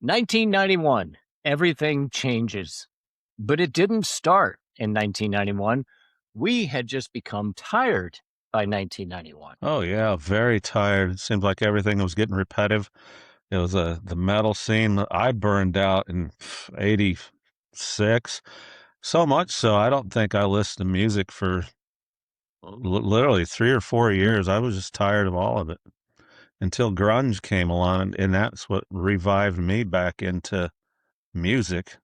1991, everything changes. But it didn't start in 1991. We had just become tired by 1991. Oh yeah, very tired. It seemed like everything was getting repetitive. It was the metal scene that I burned out in '86. So much so, I don't think I listened to music for literally 3 or 4 years. I was just tired of all of it until grunge came along, and that's what revived me back into music.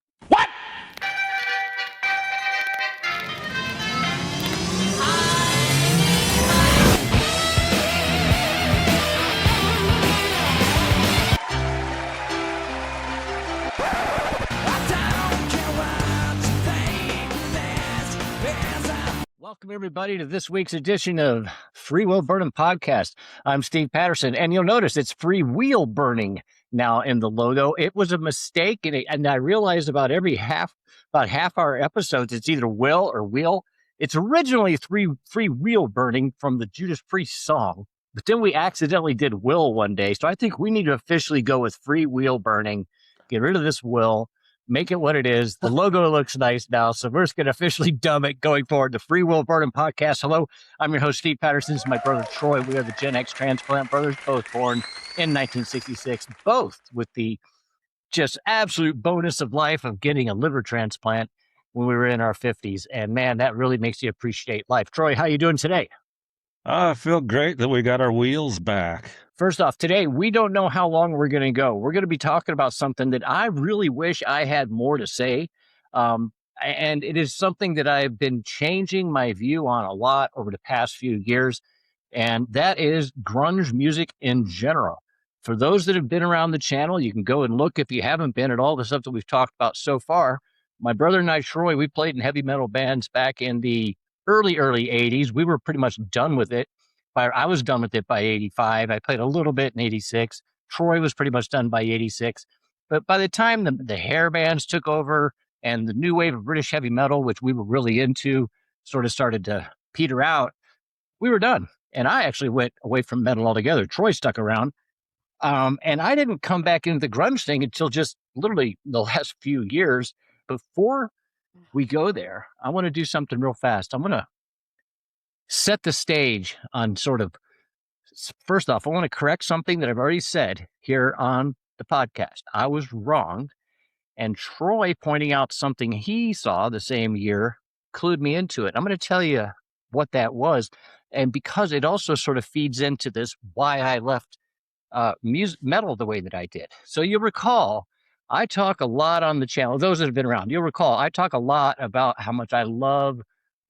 Welcome, everybody, to this week's edition of Free Will Burning Podcast. I'm Steve Patterson, and you'll notice it's free wheel burning now in the logo. It was a mistake, and I realized about half our episodes, it's either will or wheel. It's originally free wheel burning from the Judas Priest song, but then we accidentally did will one day. So I think we need to officially go with free wheel burning, get rid of this will, make it what it is. The logo looks nice now, so we're just going to officially dumb it going forward. The Free Will Burning Podcast. Hello, I'm your host, Steve Patterson. This is my brother, Troy. We are the Gen X transplant brothers, both born in 1966, both with the just absolute bonus of life of getting a liver transplant when we were in our 50s. And man, that really makes you appreciate life. Troy, how you doing today? I feel great that we got our wheels back. First off, today, we don't know how long we're going to go. We're going to be talking about something that I really wish I had more to say. And it is something that I've been changing my view on a lot over the past few years. And that is grunge music in general. For those that have been around the channel, you can go and look if you haven't been at all the stuff that we've talked about so far. My brother and I, Troy, we played in heavy metal bands back in the early 80s. We were pretty much done with it. I was done with it by 85. I played a little bit in 86. Troy was pretty much done by 86. But by the time the hair bands took over and the new wave of British heavy metal, which we were really into, sort of started to peter out, we were done. And I actually went away from metal altogether. Troy stuck around. And I didn't come back into the grunge thing until just literally the last few years. Before we go there, I want to do something real fast. I'm going to set the stage on first off, I want to correct something that I've already said here on the podcast. I was wrong. And Troy pointing out something he saw the same year clued me into it. I'm going to tell you what that was. And because it also sort of feeds into this, why I left metal the way that I did. So you'll recall, I talk a lot on the channel. Those that have been around, you'll recall, I talk a lot about how much I love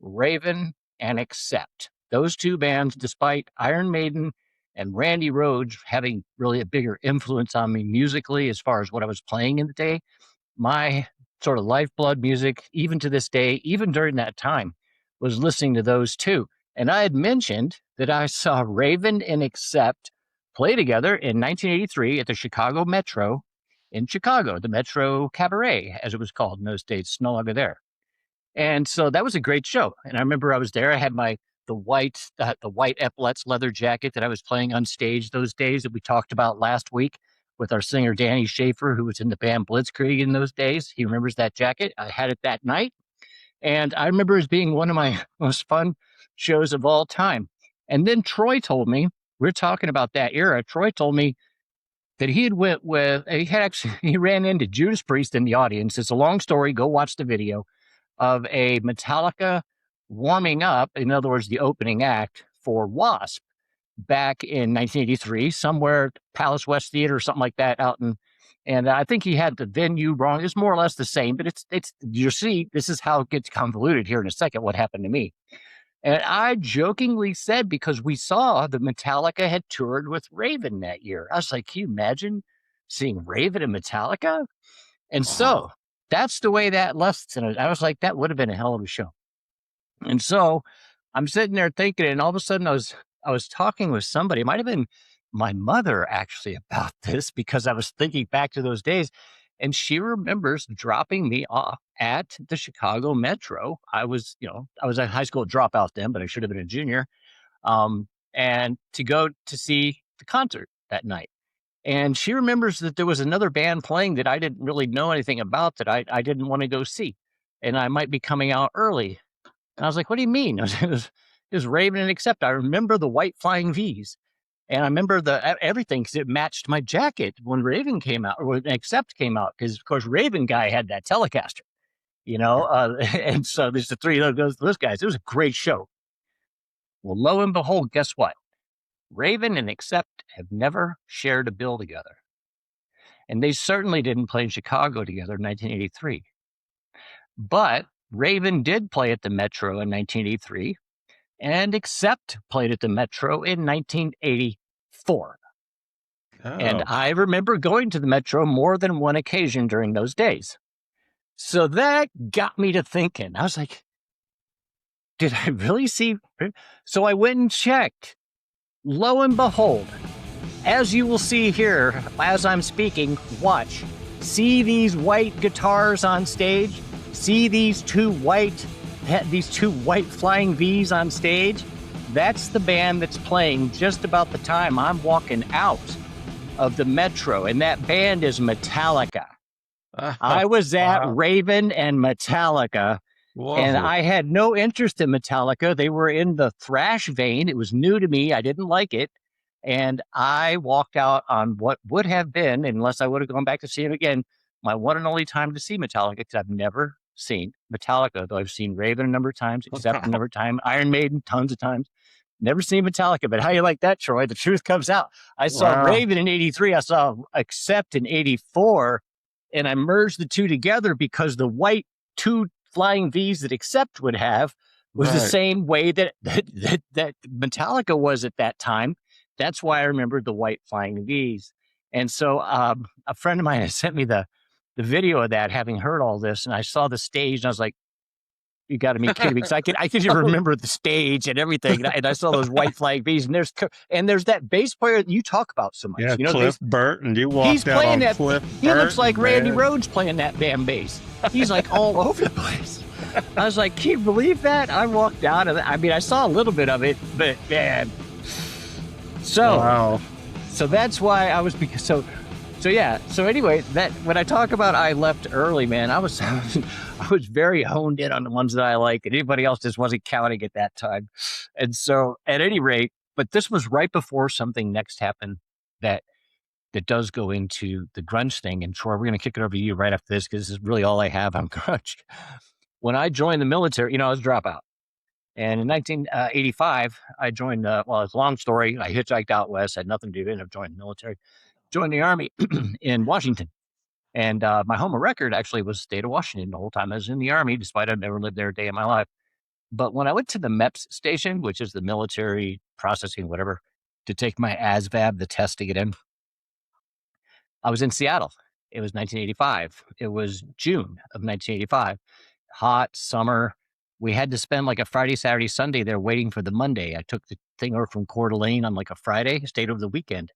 Raven and Accept. Those two bands, despite Iron Maiden and Randy Rhoads having really a bigger influence on me musically as far as what I was playing in the day, my sort of lifeblood music, even to this day, even during that time, was listening to those two. And I had mentioned that I saw Raven and Accept play together in 1983 at the Chicago Metro in Chicago, the Metro Cabaret, as it was called in those days. It's no longer there. And so that was a great show. And I remember I was there. I had the white epaulets leather jacket that I was playing on stage those days that we talked about last week with our singer Danny Schaefer, who was in the band Blitzkrieg in those days. He remembers that jacket. I had it that night. And I remember it as being one of my most fun shows of all time. And then Troy told me, we're talking about that era. Troy told me that he ran into Judas Priest in the audience. It's a long story. Go watch the video of a Metallica warming up. In other words, the opening act for Wasp back in 1983, somewhere Palace West Theater or something like that and I think he had the venue wrong. It's more or less the same, but it's you see, this is how it gets convoluted here in a second, what happened to me. And I jokingly said, because we saw that Metallica had toured with Raven that year. I was like, can you imagine seeing Raven and Metallica? And so that's the way that left. And I was like, that would have been a hell of a show. And so I'm sitting there thinking, and all of a sudden I was talking with somebody. It might have been my mother actually about this, because I was thinking back to those days. And she remembers dropping me off at the Chicago Metro. I was a high school dropout then, but I should have been a junior. And to go to see the concert that night. And she remembers that there was another band playing that I didn't really know anything about, that I didn't want to go see. And I might be coming out early. And I was like, what do you mean? It was Raven and Accept. I remember the white flying V's. And I remember everything because it matched my jacket when Raven came out, or when Accept came out, because of course Raven guy had that Telecaster, and so there's the three of those guys. It was a great show. Well, lo and behold, guess what? Raven and Accept have never shared a bill together, and they certainly didn't play in Chicago together in 1983. But Raven did play at the Metro in 1983, and Accept played at the Metro in 1984. And Oh, I remember going to the Metro more than one occasion during those days. So that got me to thinking. I was like, did I really see? So I went and checked. Lo and behold, as you will see here, as I'm speaking, watch. See these white guitars on stage? See these two white flying V's on stage? That's the band that's playing just about the time I'm walking out of the Metro, and that band is Metallica. I was at wow. Raven and Metallica, and Whoa. I had no interest in Metallica. They were in the thrash vein. It was new to me. I didn't like it. And I walked out on what would have been, unless I would have gone back to see it again, my one and only time to see Metallica, because I've never seen Metallica, though I've seen Raven a number of times, Accept a number of times, Iron Maiden tons of times. Never seen Metallica, but how you like that, Troy? The truth comes out. I saw Wow. Raven in 83. I saw Accept in 84, and I merged the two together because the white two flying V's that Accept would have was the Right. same way that Metallica was at that time. That's why I remembered the white flying V's. And so a friend of mine had sent me the video of that, having heard all this, and I saw the stage, and I was like, you got to be kidding me, because I could remember the stage and everything, and I saw those white flag bees, and there's that bass player that you talk about so much. Yeah, You know, Cliff Burton. You he's walked out playing on that. Cliff He looks like Burton, Randy man. Rhoads playing that damn bass. He's like all over the place. I was like, can you believe that? I walked out of it. I mean, I saw a little bit of it, but man. So, Wow. so that's why I was, because so yeah. So anyway, that when I talk about I left early, man, I was very honed in on the ones that I like, and anybody else just wasn't counting at that time. And so, at any rate, but this was right before something next happened that does go into the grunge thing. And Troy, we're going to kick it over to you right after this, because this is really all I have on grunge. When I joined the military, I was a dropout. And in 1985, I joined, well, it's a long story. I hitchhiked out west, had nothing to do, ended up joining the military, joined the Army in Washington. And my home of record actually was the state of Washington the whole time I was in the Army, despite I've never lived there a day in my life. But when I went to the MEPS station, which is the military processing, whatever, to take my ASVAB, the test to get in, I was in Seattle. It was 1985. It was June of 1985. Hot summer. We had to spend like a Friday, Saturday, Sunday there waiting for the Monday. I took the thing over from Coeur d'Alene on like a Friday, stayed over the weekend.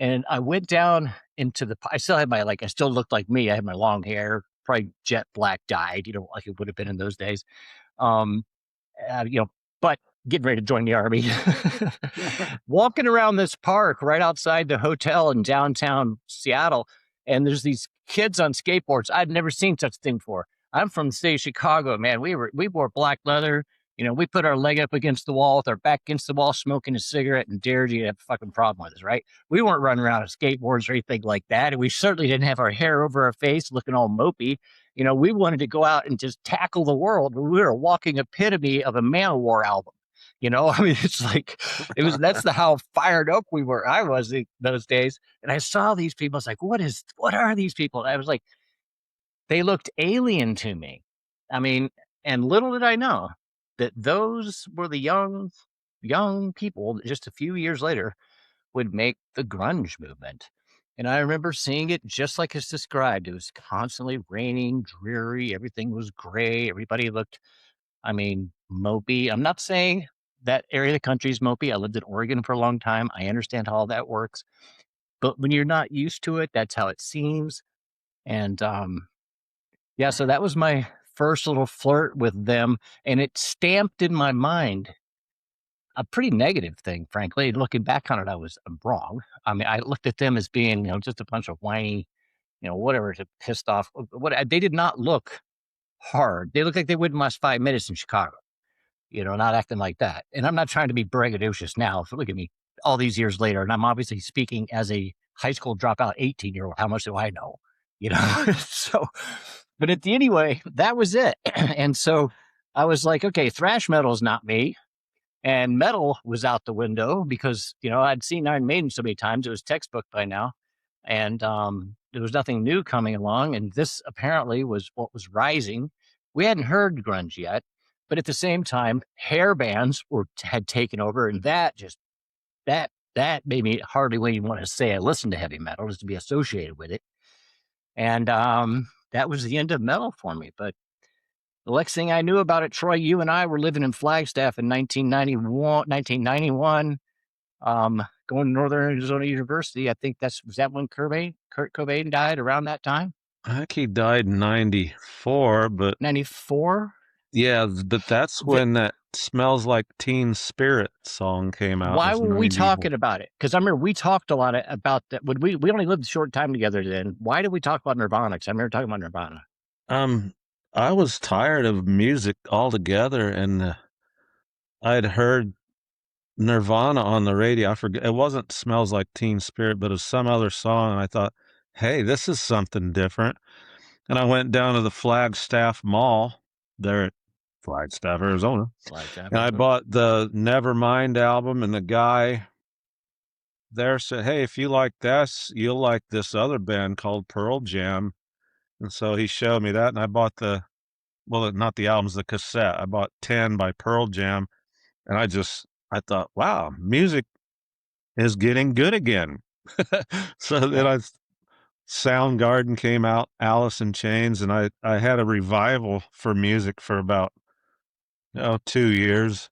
And I went down into I still had I still looked like me. I had my long hair, probably jet black dyed, like it would have been in those days. Um, but getting ready to join the Army. Walking around this park right outside the hotel in downtown Seattle, and there's these kids on skateboards. I'd never seen such a thing before. I'm from the state of Chicago, man. We wore black leather. We put our leg up against the wall with our back against the wall, smoking a cigarette, and dared you to have a fucking problem with us, right? We weren't running around on skateboards or anything like that. And we certainly didn't have our hair over our face looking all mopey. We wanted to go out and just tackle the world. We were a walking epitome of a Manowar album. I mean, it's like, that's how fired up we were. I was in those days. And I saw these people. I was like, what are these people? And I was like, they looked alien to me. I mean, and little did I know that those were the young people that just a few years later would make the grunge movement. And I remember seeing it just like it's described. It was constantly raining, dreary. Everything was gray. Everybody looked, mopey. I'm not saying that area of the country is mopey. I lived in Oregon for a long time. I understand how all that works. But when you're not used to it, that's how it seems. And yeah, so that was my first little flirt with them. And it stamped in my mind a pretty negative thing, frankly. Looking back on it, I was wrong. I mean, I looked at them as being, just a bunch of whiny, whatever, pissed off. They did not look hard. They looked like they wouldn't last 5 minutes in Chicago. Not acting like that. And I'm not trying to be braggadocious now. So look at me all these years later, and I'm obviously speaking as a high school dropout 18-year-old. How much do I know? So, but anyway, that was it. And so I was like, okay, thrash metal is not me. And metal was out the window because, I'd seen Iron Maiden so many times. It was textbook by now. And there was nothing new coming along. And this apparently was what was rising. We hadn't heard grunge yet. But at the same time, hair bands had taken over. And that made me hardly even want to say I listened to heavy metal, just to be associated with it. And that was the end of metal for me. But the next thing I knew about it, Troy, you and I were living in Flagstaff in 1991, going to Northern Arizona University. I think was that when Kurt Cobain died around that time? I think he died in 94, but 94? yeah, but that's when that Smells Like Teen Spirit song came out. Why were we talking about it? Because I remember we talked a lot about that. When we only lived a short time together then. Why did we talk about Nirvana? Because I remember talking about Nirvana. I was tired of music altogether, and I'd heard Nirvana on the radio. I forget, it wasn't Smells Like Teen Spirit, but it was some other song, and I thought, hey, this is something different. And I went down to the Flagstaff Mall there at Flagstaff, Arizona. And I bought the Nevermind album, and the guy there said, hey, if you like this, you'll like this other band called Pearl Jam. And so he showed me that, and I bought not the albums, the cassette. I bought 10 by Pearl Jam, and I thought, wow, music is getting good again. So then Soundgarden came out, Alice in Chains, and I had a revival for music for about 2 years.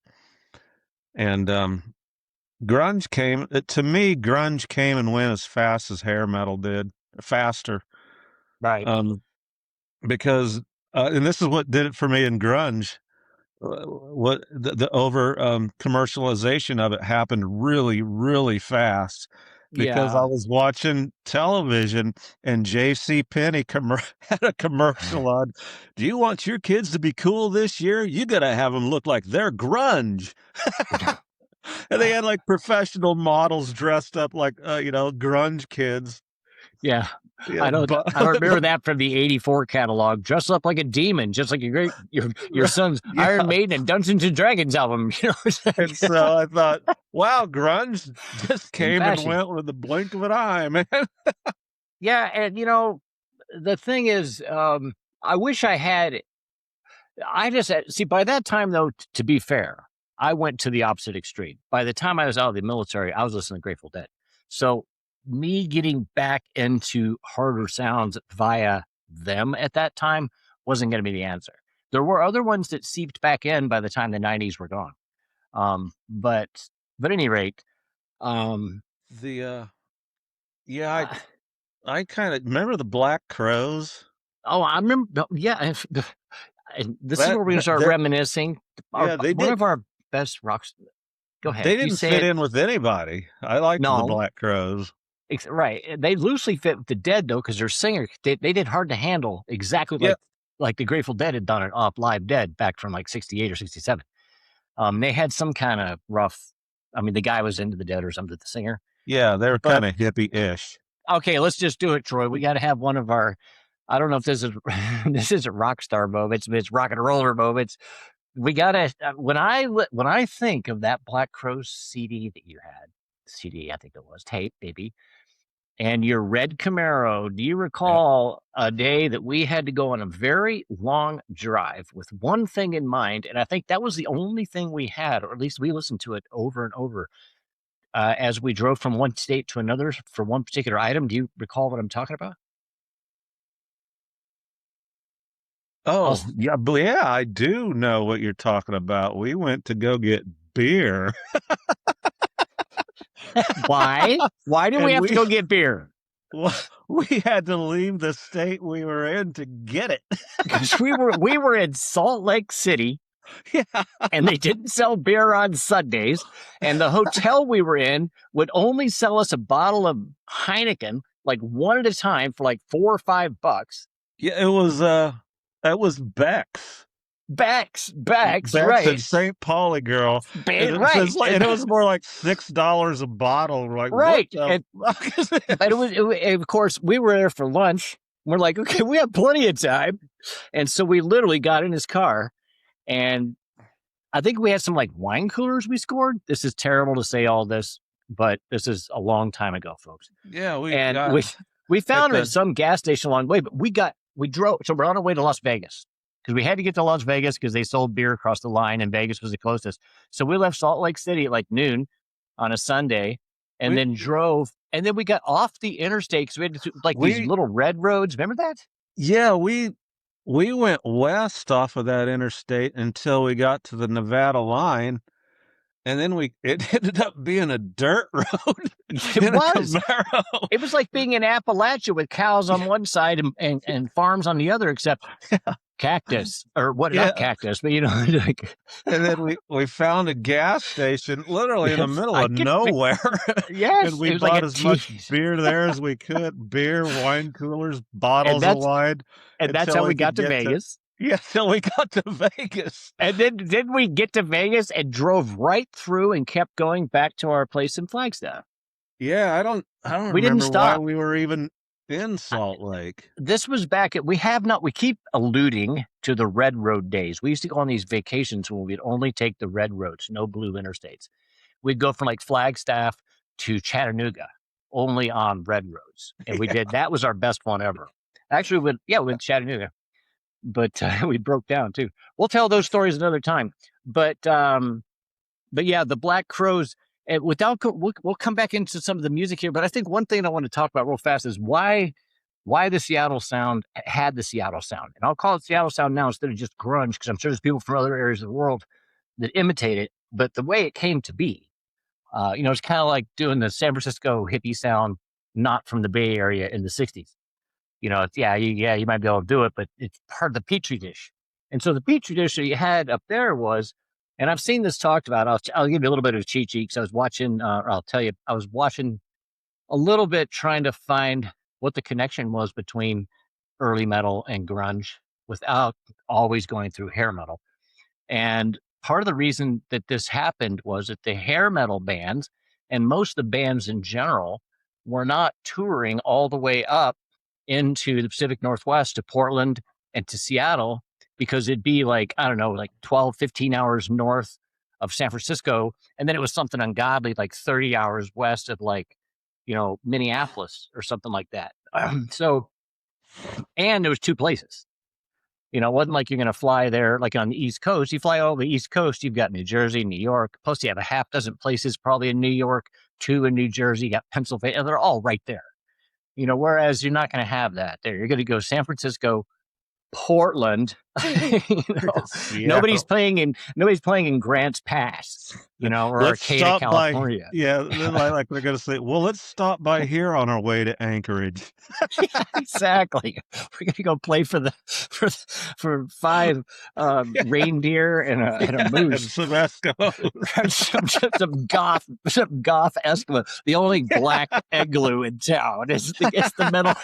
And grunge came, to me, grunge came and went as fast as hair metal did, faster. Right. Because and this is what did it for me in grunge. What the over commercialization of it happened really, really fast, because I was watching television and J.C. Penney had a commercial on. Do you want your kids to be cool this year? You got to have them look like they're grunge. And they had like professional models dressed up like grunge kids. Yeah. I don't remember that from the '84 catalog. Dress up like a demon, just like your son's Iron Maiden and Dungeons and Dragons album. And so I thought, wow, grunge just came and went with the blink of an eye, man. Yeah, and the thing is, I wish I had. I just see by that time, though. To be fair, I went to the opposite extreme. By the time I was out of the military, I was listening to Grateful Dead. So me getting back into harder sounds via them at that time wasn't going to be the answer. There were other ones that seeped back in by the time the 90s were gone. But at any rate, I kind of remember the Black Crowes. Oh, I remember. Yeah. And this is where we're going to start reminiscing. One of our best rocks. Go ahead. They didn't fit in with anybody. I liked the Black Crowes. Right. They loosely fit with the Dead, though, because their singer, they did Hard to Handle exactly like the Grateful Dead had done it off Live Dead back from like 68 or 67. They had some kind of rough, the guy was into the Dead or something, the singer. Yeah, they were kind of hippie-ish. Okay, let's just do it, Troy. We got to have one of our, I don't know if this is a rock star moments, it's rock and roller moments. We got to, when I think of that Black Crowes CD that you had, I think it was, tape, baby, and your red Camaro, do you recall a day that we had to go on a very long drive with one thing in mind? And I think that was the only thing we had, or at least we listened to it over and over as we drove from one state to another for one particular item. Do you recall what I'm talking about? Oh, yeah, I do know what you're talking about. We went to go get beer. Why? Why did we have to go get beer? Well, we had to leave the state we were in to get it. Because we were in Salt Lake City Yeah. and they didn't sell beer on Sundays. And the hotel we were in would only sell us a bottle of Heineken, like one at a time, for like $4 or $5. Yeah, it was Beck's. Bex, Beck's and right. St. Pauli girl. And it Right. says like, and it was more like $6 a bottle. We're like, what Right. the fuck is But this? of course, we were there for lunch. We're like, okay, we have plenty of time. And so we literally got in his car, and I think we had some like wine coolers we scored. This is terrible to say all this, but this is a long time ago, folks. Yeah, we And got we at found him at the some gas station along the way, but we drove. So we're on our way to Las Vegas because we had to get to Las Vegas because they sold beer across the line and Vegas was the closest. So we left Salt Lake City at like noon on a Sunday and we then drove. And then we got off the interstate because we had to do, like these we little red roads. Remember that? yeah, we went west off of that interstate until we got to the Nevada line. And then it ended up being a dirt road It in a was. Camaro. It was like being in Appalachia with cows on one side and farms on the other, except cactus or what? Not Yeah. cactus, but like. And then we found a gas station literally in the middle I of get nowhere. yes, And we it was like bought a as much tease, beer there as we could. Beer, wine coolers, and bottles of wine that's how until we we got could to get to Vegas. yeah, till we got to Vegas. And then we get to Vegas and drove right through and kept going back to our place in Flagstaff. Yeah, I don't We didn't remember why stop. we were even in Salt Lake. This was back at, we keep alluding to the red road days. We used to go on these vacations when we'd only take the red roads, no blue interstates. We'd go from like Flagstaff to Chattanooga only on red roads. And we Yeah. did, that was our best one ever. Actually, we went to Chattanooga, but we broke down too. We'll tell those stories another time. But yeah, the Black Crows, and we'll come back into some of the music here. But I think one thing I want to talk about real fast is why the Seattle sound had the Seattle sound. And I'll call it Seattle sound now instead of just grunge, because I'm sure there's people from other areas of the world that imitate it. But the way it came to be, it's kind of like doing the San Francisco hippie sound, not from the Bay Area in the 60s. It's, you might be able to do it, but it's part of the Petri dish. And so the Petri dish that you had up there was, and I've seen this talked about. I'll give you a little bit of a cheat sheet because I was watching, or I'll tell you, I was watching a little bit trying to find what the connection was between early metal and grunge without always going through hair metal. And part of the reason that this happened was that the hair metal bands and most of the bands in general were not touring all the way up into the Pacific Northwest to Portland and to Seattle, because it'd be like, I don't know, like 12, 15 hours north of San Francisco. And then it was something ungodly, like 30 hours west of like, Minneapolis or something like that. So, and there was two places. It wasn't like you're going to fly there like on the East Coast. You fly all the East Coast, you've got New Jersey, New York. Plus, you have a half dozen places probably in New York, 2 in New Jersey, you got Pennsylvania. They're all right there. Whereas you're not going to have that there. You're going to go San Francisco, Portland. Nobody's Seattle. playing in Grants Pass, or Let's Arcata, stop by. California. Yeah, then like they're gonna say, well, let's stop by here on our way to Anchorage. Exactly. We're gonna go play for for 5 reindeer and a And moose. some Eskimos. some goth Eskimo. The only black igloo in town is the metal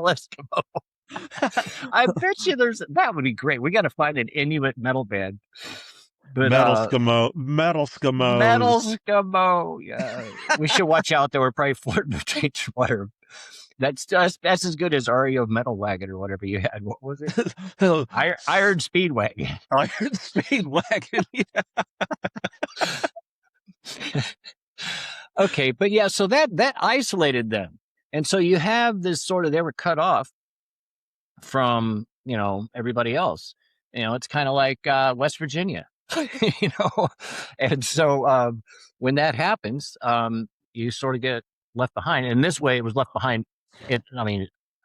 Eskimo. I bet you that would be great. We got to find an Inuit metal band. But Metal Skimos. Metal Skimo. Yeah, we should watch out. There we're probably flirting with each other. That's as good as REO Metal Wagon or whatever you had. What was it? Iron Speedwagon. Iron Speedwagon. Yeah. Okay, but yeah, so that isolated them, and so you have this sort of, they were cut off from everybody else. It's kind of like West Virginia. And so when that happens, you sort of get left behind. And this way it was left behind.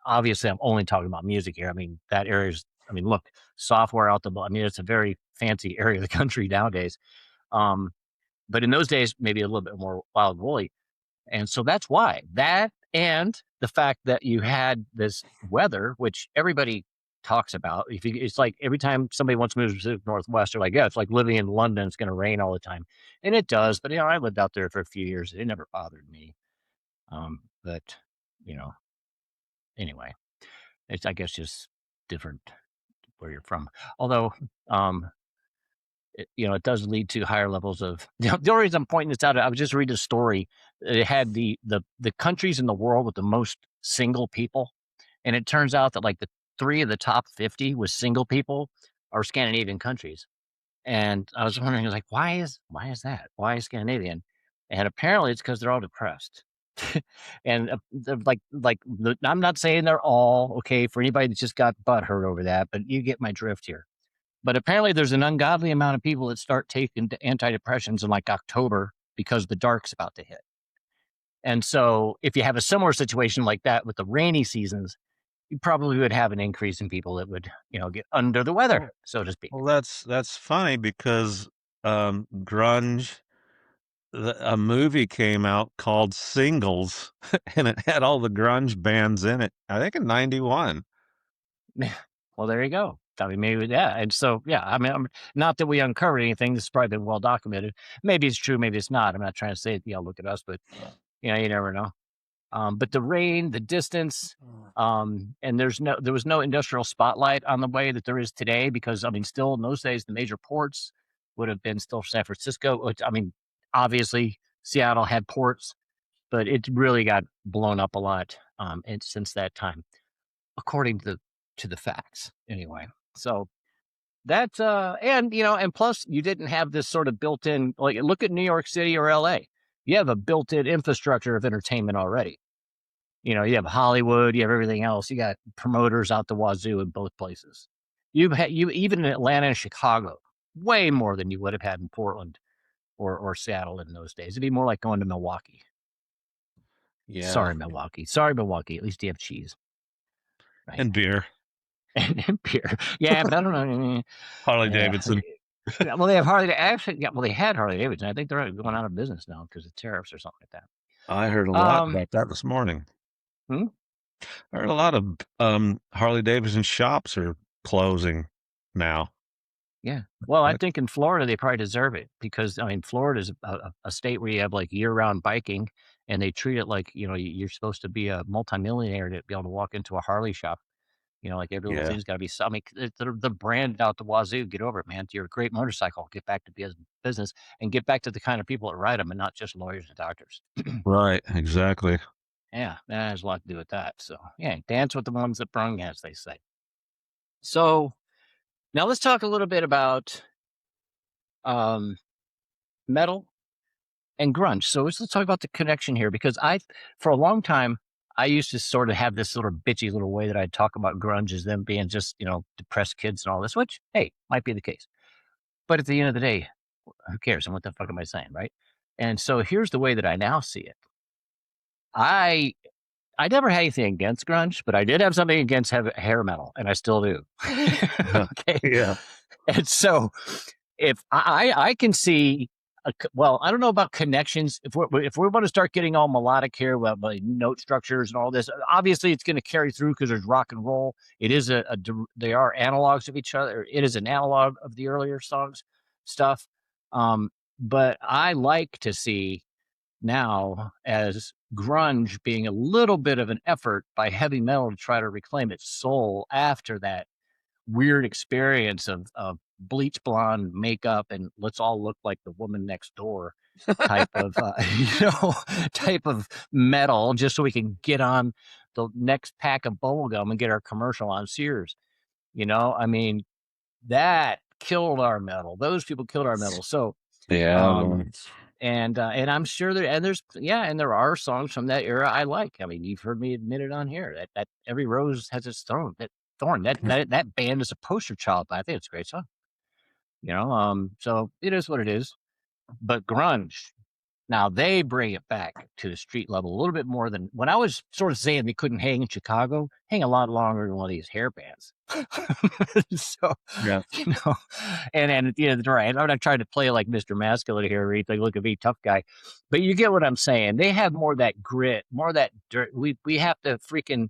Obviously I'm only talking about music here. That area's, look, software out the, it's a very fancy area of the country nowadays. But in those days, maybe a little bit more wild and woolly. And so that's why that, and the fact that you had this weather, which everybody talks about. It's like every time somebody wants to move to the Pacific Northwest, they're like, yeah, it's like living in London. It's going to rain all the time, and it does. But I lived out there for a few years. It never bothered me. But you know, anyway, it's I guess just different where you're from. Although, it does lead to higher levels of. The only reason I'm pointing this out, I was just reading a story. It had the countries in the world with the most single people, and it turns out that like the three of the top 50 with single people are Scandinavian countries. And I was wondering, I was like, why is that? Why is Scandinavian? And apparently it's because they're all depressed. And I'm not saying they're all okay for anybody that's just got butt hurt over that, but you get my drift here. But apparently there's an ungodly amount of people that start taking antidepressants in like October because the dark's about to hit. And so if you have a similar situation like that with the rainy seasons, you probably would have an increase in people that would, get under the weather, so to speak. Well, that's funny because grunge, a movie came out called Singles, and it had all the grunge bands in it. I think in '91. Well, there you go. I mean, maybe, yeah. And so, yeah, I mean, not that we uncovered anything. This has probably been well documented. Maybe it's true, maybe it's not. I'm not trying to say, look at us, but you never know. But the rain, the distance, and there was no industrial spotlight on the way that there is today, because I mean, still in those days, the major ports would have been still San Francisco. Which, I mean, obviously Seattle had ports, but it really got blown up a lot, and since that time, according to the facts, anyway. So that's and plus you didn't have this sort of built-in, like, look at New York City or LA. You have a built-in infrastructure of entertainment already. You have Hollywood, you have everything else. You got promoters out the wazoo in both places. You even in Atlanta and Chicago, way more than you would have had in Portland or Seattle in those days. It'd be more like going to Milwaukee. Yeah, Sorry, Milwaukee. Sorry, Milwaukee. At least you have cheese, right? and beer, And beer. Yeah, but I don't know. Harley Yeah. Davidson. Yeah, well, they have Harley. Actually, yeah. Well, they had Harley Davidson. I think they're going out of business now because of tariffs or something like I heard a that. lot about that this morning. Hmm? I heard a lot of Harley Davidson shops are closing now. Yeah. Well, I Like, think in Florida they probably deserve it because I mean Florida is a state where you have like year-round biking, and they treat it like you're supposed to be a multimillionaire to be able to walk into a Harley shop. Like every little yeah, thing's got to be. I mean, the brand out the wazoo. Get over it, man. You're a great motorcycle. Get back to business and get back to the kind of people that ride them, and not just lawyers and doctors. right, exactly. Yeah, that has a lot to do with that. So yeah, dance with the ones that brung, as they say. So now let's talk a little bit about um, metal and grunge. So let's talk about the connection here, because for a long time, I used to sort of have this sort of bitchy little way that I'd talk about grunge as them being just, depressed kids and all this, which, hey, might be the case. But at the end of the day, who cares? And what the fuck am I saying, right? And so here's the way that I now see it. I I never had anything against grunge, but I did have something against hair metal, and I still do. Okay. Yeah. And so if I can see, well, I don't know about connections. If we want to start getting all melodic here, well, note structures and all this, obviously it's going to carry through because there's rock and roll. It is they are analogs of each other. It is an analog of the earlier songs stuff. But I like to see now as grunge being a little bit of an effort by heavy metal to try to reclaim its soul after that weird experience of bleach blonde makeup and let's all look like the woman next door type of type of metal, just so we can get on the next pack of bubble gum and get our commercial on Sears. I mean, that killed our metal. Those people killed our metal. So Yeah, um well, and I'm sure there are songs from that era I like. I mean, you've heard me admit it on here that every rose has its thorn. That band is a poster child, but I think it's a great song. So it is what it is. But grunge, now they bring it back to the street level a little bit more than when I was sort of saying they couldn't hang in Chicago, hang a lot longer than one of these hair bands. So, yeah. you know, and at the end of the day, I'm not trying to play like Mr. Masculine here or anything. Look at me, tough guy. But you get what I'm saying. They have more of that grit, more of that dirt. We have to freaking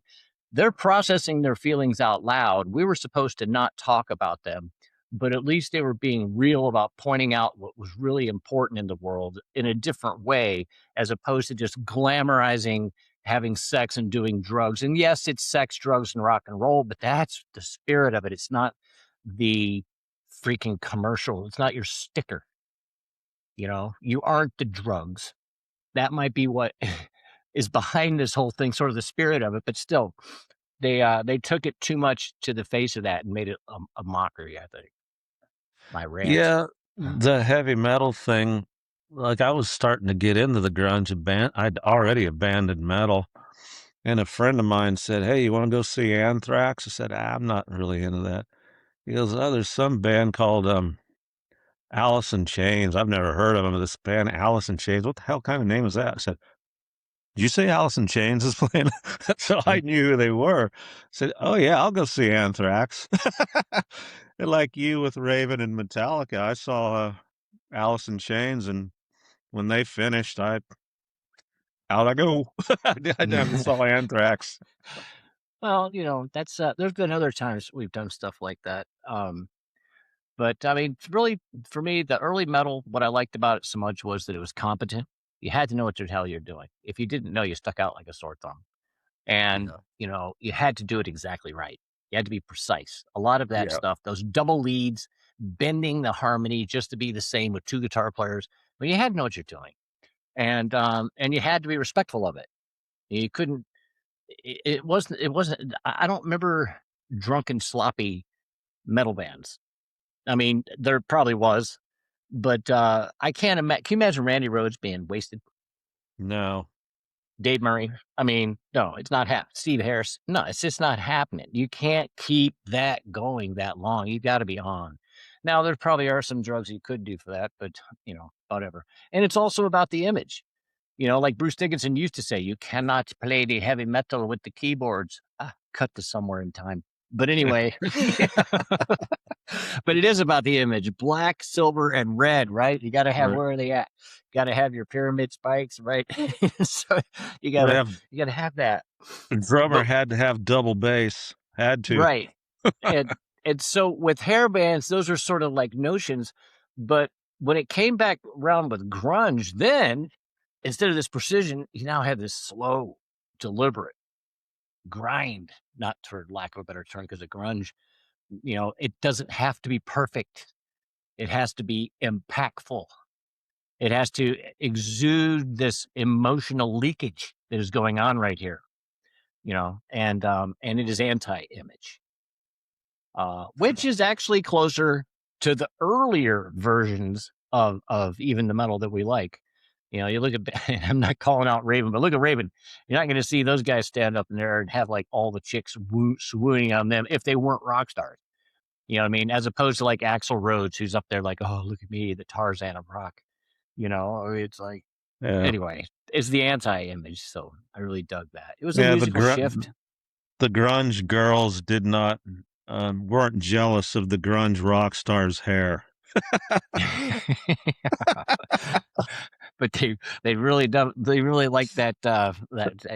they're processing their feelings out loud. We were supposed to not talk about them, but at least they were being real about pointing out what was really important in the world in a different way, as opposed to just glamorizing having sex and doing drugs. And yes, it's sex, drugs, and rock and roll, but that's the spirit of it. It's not the freaking commercial. It's not your sticker. You aren't the drugs. That might be what is behind this whole thing, sort of the spirit of it, but still, they took it too much to the face of that and made it a mockery, I think. My rant. Yeah, the heavy metal thing, like, I was starting to get into the grunge band. I'd already abandoned metal, and a friend of mine said, "Hey, you wanna go see Anthrax?" I said, "I'm not really into that." He goes, "Oh, there's some band called, Alice in Chains." I've never heard of them. This band, Alice in Chains. What the hell kind of name is that? I said, "Did you say Alice in Chains is playing?" So I knew who they were. I said, "Oh, yeah, I'll go see Anthrax." And like you with Raven and Metallica, I saw, Alice in Chains, and when they finished, out I go. I never saw Anthrax. Well, that's there's been other times we've done stuff like that. But I mean, really, for me, the early metal, what I liked about it so much was that it was competent. You had to know what the hell you're doing. If you didn't know, you stuck out like a sore thumb. And, Yeah. you had to do it exactly right. You had to be precise. A lot of that Yeah. stuff, those double leads, bending the harmony just to be the same with two guitar players, but you had to know what you're doing. And you had to be respectful of it. You couldn't it wasn't I don't remember drunken, sloppy metal bands. I mean, there probably was, but I can't imagine. Can you imagine Randy Rhoads being wasted? No. Dave Murray. I mean, no, it's not happening. Steve Harris. No, it's just not happening. You can't keep that going that long. You got to be on. Now, there probably are some drugs you could do for that, but whatever. And it's also about the image. Like Bruce Dickinson used to say, you cannot play the heavy metal with the keyboards. Cut to somewhere in time. But anyway, yeah. But it is about the image, black, silver, and red, right? You got to have Right. where are they at? Got to have your pyramid spikes, right? So you Gotta gotta have you gotta have that. the drummer But had to have double bass. Had to. right, and and so with hair bands, those are sort of like notions. But when it came back around with grunge, then instead of this precision, you now have this slow, deliberate grind. Not for lack of a better term, because of grunge, it doesn't have to be perfect. It has to be impactful. It has to exude this emotional leakage that is going on right here, and it is anti-image, which is actually closer to the earlier versions of even the metal that we like. You look at I'm not calling out Raven, but look at Raven. You're not going to see those guys stand up in there and have like all the chicks swooning on them if they weren't rock stars. You know what I mean? As opposed to like Axl Rhodes, who's up there like, oh, look at me, the Tarzan of rock. It's like, Yeah. anyway, it's the anti-image. So I really dug that. It was a Yeah, musical shift. the grunge girls did not, weren't jealous of the grunge rock star's hair. But they really like that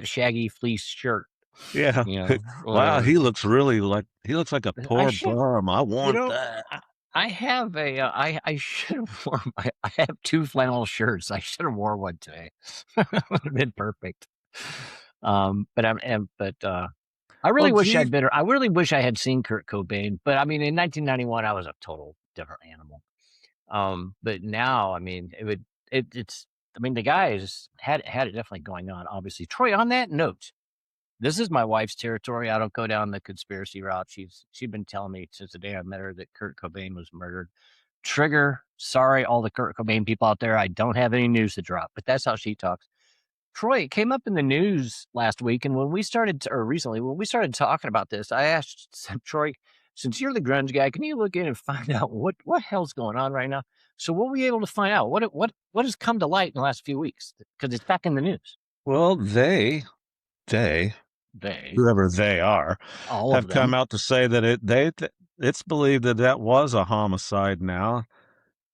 shaggy fleece shirt, Yeah. Wow, whatever. he looks like a I poor should, bum. I you want know, that. I have I should have worn I have two flannel shirts. I should have wore one today. Would have been perfect. But I Well, really wish gee, I really wish I had seen Kurt Cobain. But I mean, in 1991, I was a total different animal. But now, I mean, it's I mean, the guys had it definitely going on. Obviously, Troy. On that note, this is my wife's territory. I don't go down the conspiracy route. She's been telling me since the day I met her that Kurt Cobain was murdered. Trigger. Sorry, all the Kurt Cobain people out there. I don't have any news to drop, but that's how she talks. Troy, it came up in the news last week, and or recently, when we started talking about this, I asked Troy, since you're the grunge guy, can you look in and find out what hell's going on right now? So what were we able to find out? What has come to light in the last few weeks? Because it's back in the news. well, they, They, whoever they are, all of have come them. out to say that it's believed that that was a homicide now.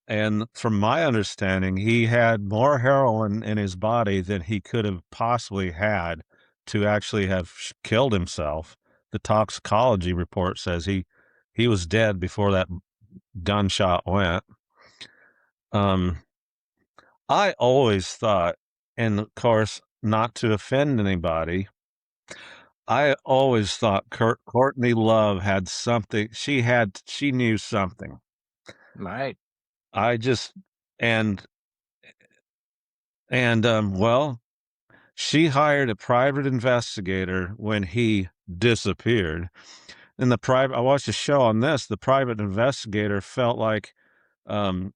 And from my understanding, he had more heroin in his body than he could have possibly had to actually have killed himself. The toxicology report says he was dead before that gunshot went. I always thought, and of course, not to offend anybody, I always thought Courtney Love had something. She knew something. Right. I just and well, she hired a private investigator when he disappeared. And I watched a show on this. The private investigator felt like um,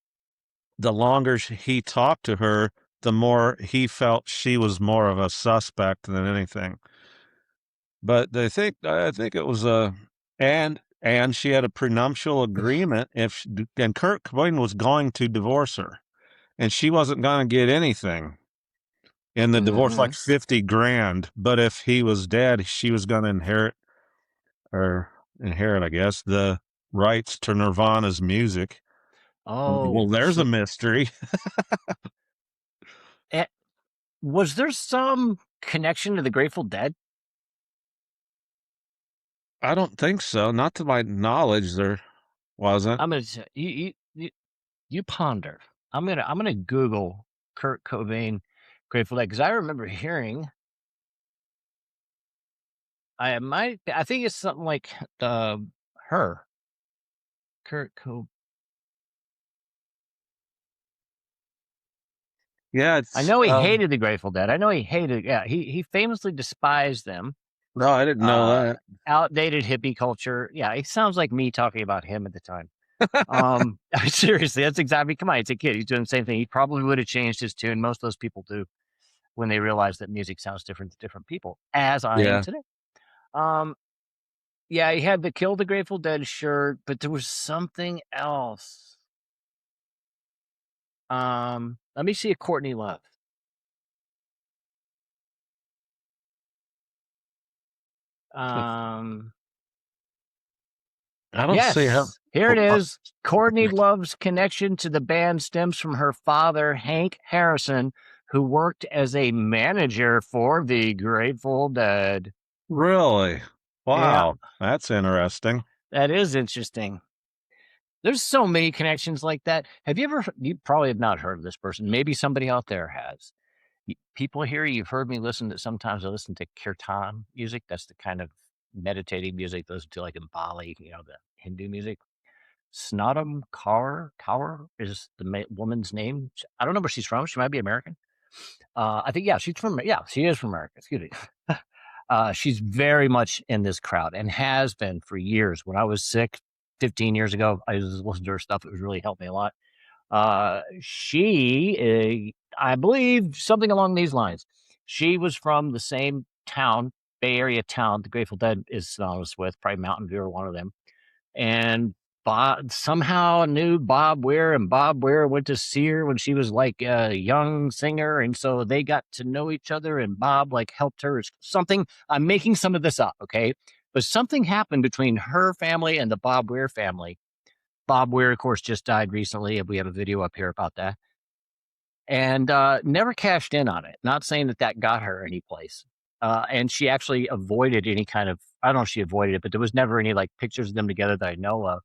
the longer he talked to her, the more he felt she was more of a suspect than anything. But I think it was and she had a prenuptial agreement and Kurt Cobain was going to divorce her, and she wasn't going to get anything in the divorce, Mm-hmm. like 50 grand. But if he was dead, she was going to inherit, I guess, the rights to Nirvana's music. Well, Oh, there's a so mystery. eh, was there some connection to the Grateful Dead? I don't think so. Not to my knowledge, there wasn't. I'm gonna you ponder. I'm gonna Google Kurt Cobain Grateful Dead because I remember hearing. I think it's something like her Kurt Cobain. Yeah, I it's know he hated the Grateful Dead. I know he hated. Yeah, he famously despised them. no, I didn't know Uh, that. outdated hippie culture. Yeah, it sounds like me talking about him at the time. Seriously, that's exactly. Come on, it's a kid. He's doing the same thing. He probably would have changed his tune. Most of those people do when they realize that music sounds different to different people, as I am Yeah. today. Um, yeah, he had the Kill the Grateful Dead shirt, but there was something else. Let me see a Courtney Love. Um, I don't see how. yes, here it Oh, is. Courtney Love's connection to the band stems from her father, Hank Harrison, who worked as a manager for the Grateful Dead. really? Yeah, Wow, that's interesting. that is interesting. There's so many connections like that. Have you ever, you probably have not heard of this person. Maybe somebody out there has. People here, you've heard me listen to, sometimes I listen to kirtan music. That's the kind of meditating music those do like in Bali, the Hindu music. Snodham Kaur is the woman's name. I don't know where she's from. She might be American. I think, yeah, she is from America. Excuse me. She's very much in this crowd and has been for years. When I was sick 15 years ago, I was listening to her stuff. It was really helped me a lot. I believe something along these lines. She was from the same town, Bay Area town, the Grateful Dead is synonymous with, probably Mountain View or one of them. And Bob somehow knew Bob Weir, and Bob Weir went to see her when she was like a young singer, and so they got to know each other. And Bob like helped her. Something I'm making some of this up, okay? But something happened between her family and the Bob Weir family. Bob Weir, of course, just died recently, and we have a video up here about that. And never cashed in on it. Not saying that got her any place. And she actually avoided any kind of. I don't know if she avoided it, but there was never any like pictures of them together that I know of.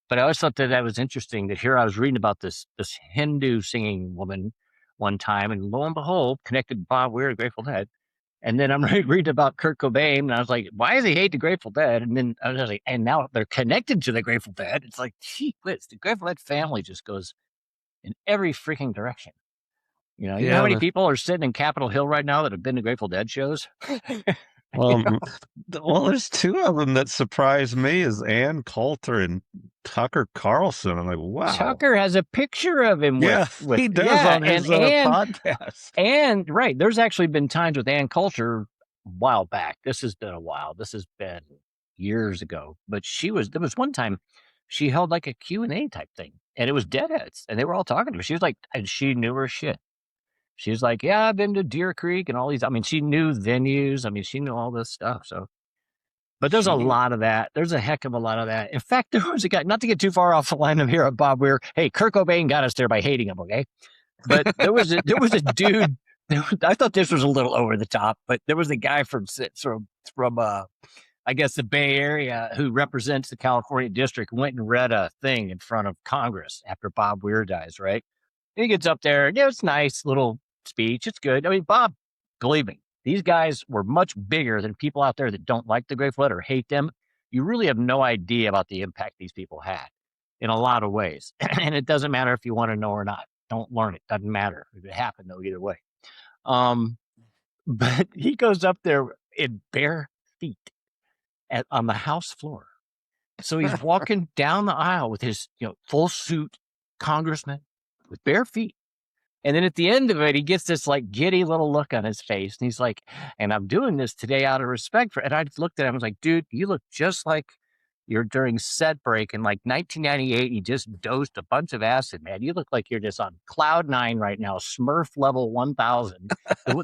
But I always thought that was interesting that here I was reading about this Hindu singing woman one time, and lo and behold, connected Bob Weir, Grateful Dead. And then I'm reading about Kurt Cobain, and I was like, why does he hate the Grateful Dead? And then I was like, and now they're connected to the Grateful Dead. It's like, gee whiz, the Grateful Dead family just goes in every freaking direction. You know how Yeah, many people are sitting in Capitol Hill right now that have been to Grateful Dead shows? well, well, there's two of them that surprised me is Ann Coulter and Tucker Carlson. I'm like, wow. Tucker has a picture of him Yeah, with he does yeah, on his podcast. and right, there's actually been times with Ann Coulter a while back. This has been a while. This has been years ago. But there was one time she held like a Q&A type thing, and it was deadheads, and they were all talking to her. She was like, and she knew her shit. She was like, yeah, I've been to Deer Creek and all these. I mean, she knew venues. I mean, she knew all this stuff. So, but there's a Gee. lot of that. There's a heck of a lot of that. In fact, there was a guy, not to get too far off the line of here of Bob Weir. Hey, Kurt Cobain got us there by hating him, okay? But there was a dude I thought this was a little over the top, but there was a guy from I guess the Bay Area who represents the California district went and read a thing in front of Congress after Bob Weir dies, right? And he gets up there, and it's nice little speech. It's good. I mean, Bob, believe me, these guys were much bigger than people out there that don't like the Grateful Dead or hate them. You really have no idea about the impact these people had in a lot of ways. And it doesn't matter if you want to know or not. Don't learn it. Doesn't matter. It happened though, either way. Um, but he goes up there in bare feet on the House floor. So he's walking down the aisle with his full suit congressman with bare feet. And then at the end of it, he gets this like giddy little look on his face. And he's like, and I'm doing this today out of respect for, and I looked at him, I was like, dude, you look just like you're during set break in like 1998. You just dosed a bunch of acid, man. You look like you're just on cloud nine right now, Smurf level 1000.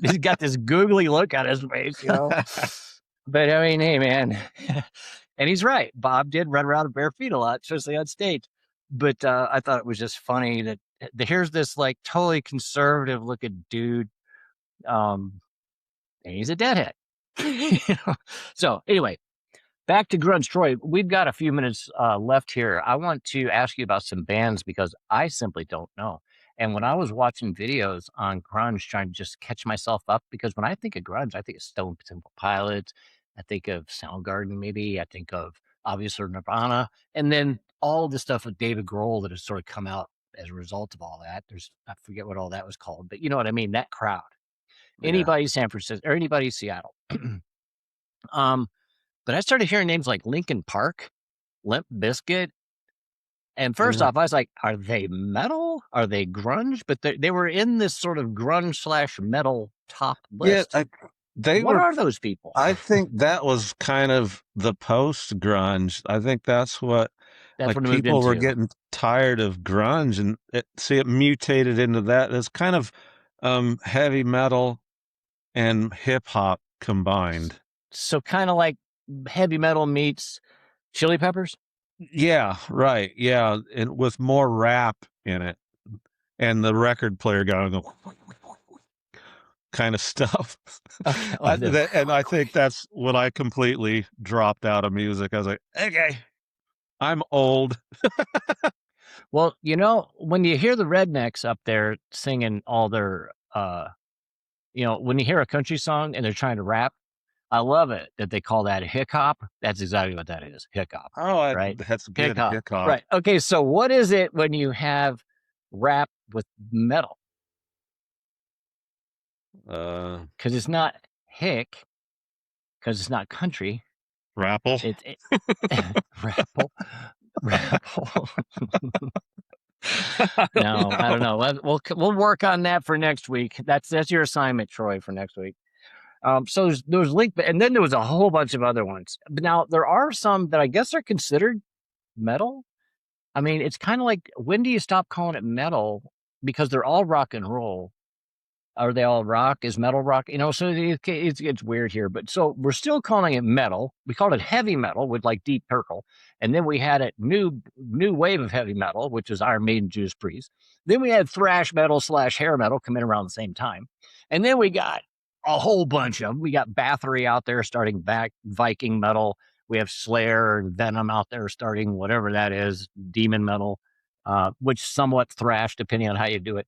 He's got this googly look on his face, But I mean, hey, man. And he's right. Bob did run around in bare feet a lot, especially on stage. But I thought it was just funny that here's this like totally conservative looking dude. And he's a deadhead. So anyway, back to grunge. Troy, we've got a few minutes left here. I want to ask you about some bands because I simply don't know. And when I was watching videos on grunge, trying to just catch myself up, because when I think of grunge, I think of Stone Temple Pilots, I think of Soundgarden, maybe I think of obviously Nirvana, and then all the stuff with David Grohl that has sort of come out as a result of all that. I forget what all that was called, but you know what I mean? That crowd. Yeah. Anybody San Francisco or anybody Seattle. But I started hearing names like Linkin Park, Limp Bizkit. And first off, I was like, are they metal? Are they grunge? But they were in this sort of grunge / metal top list. Yeah, what are those people? I think that was kind of the post grunge. I think that's what like people were getting tired of grunge, and it mutated into that. It's kind of heavy metal and hip hop combined. So kind of like heavy metal meets Chili Peppers? Yeah, right. Yeah, and with more rap in it, and the record player going kind of stuff. Okay, and I think that's when I completely dropped out of music. I was like, okay, I'm old. Well, when you hear the rednecks up there singing all their, when you hear a country song and they're trying to rap, I love it that they call that hip hop. That's exactly what that is. Hip hop. Oh, right? That's good. Hip hop. Right. Okay. So what is it when you have rap with metal? Because it's not hick, because it's not country. Rapple. Rapple. No, I don't know. We'll work on that for next week. That's your assignment, Troy, for next week. So there was Link, and then there was a whole bunch of other ones. But now there are some that I guess are considered metal. I mean, it's kind of like, when do you stop calling it metal? Because they're all rock and roll. Are they all rock? Is metal rock? So it's weird here. But so we're still calling it metal. We called it heavy metal with like Deep Purple. And then we had a new wave of heavy metal, which is Iron Maiden, Judas Priest. Then we had thrash metal / hair metal come in around the same time. And then we got a whole bunch of them. We got Bathory out there starting back Viking metal. We have Slayer and Venom out there starting whatever that is, demon metal, which somewhat thrash depending on how you do it.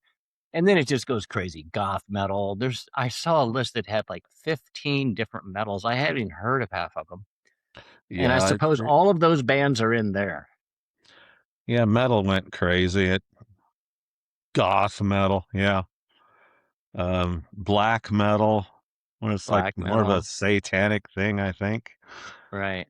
And then it just goes crazy. Goth metal. I saw a list that had like 15 different metals. I hadn't even heard of half of them. Yeah, and I suppose all of those bands are in there. Yeah, metal went crazy. Goth metal, yeah. Black metal, when it's like more of a satanic thing, I think. Right.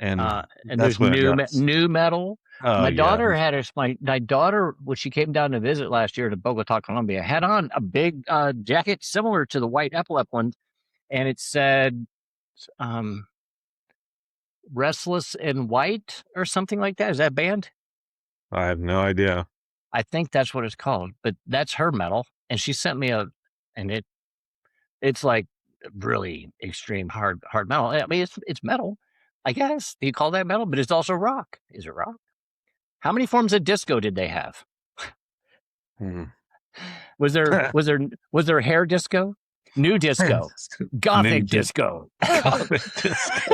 And there's new metal. Oh, my daughter my daughter, when she came down to visit last year to Bogota, Colombia, had on a big jacket similar to the white Epilep one, and it said Restless in White or something like that. Is that band? I have no idea. I think that's what it's called, but that's her metal. And she sent me it's like really extreme hard metal. I mean, it's metal, I guess. Do you call that metal? But it's also rock. Is it rock? How many forms of disco did they have? Was there hair disco? New disco. Gothic disco. Gothic disco.